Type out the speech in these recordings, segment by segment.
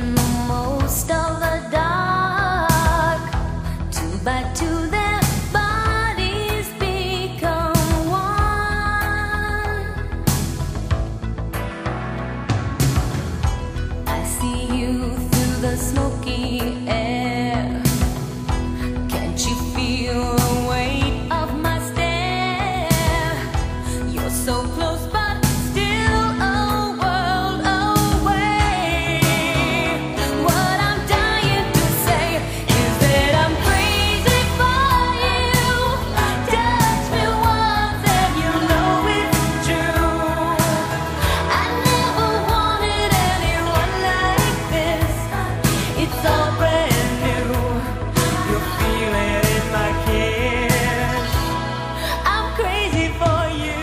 making the most of the dark. Two by two their bodies become one. I see you through the smoky air. Can't you feel the weight of my stare? You're so close but still a world away. What I'm dying to say is that I'm crazy for you. Touch me once and you know it's true. I never wanted anyone like this. It's all brand new. You're feeling in my kiss. I'm crazy for you.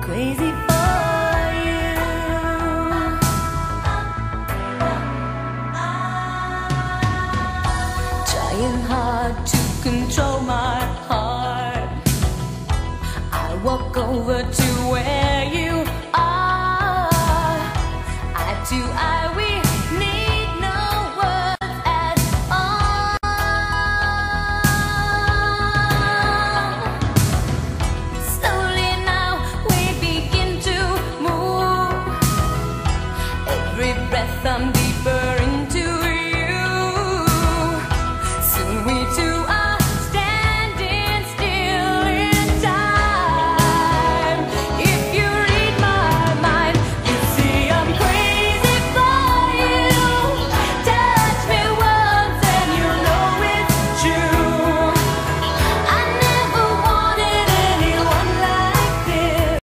Crazy for you. Trying hard to control my heart. I walk over to where you are. Eye to eye.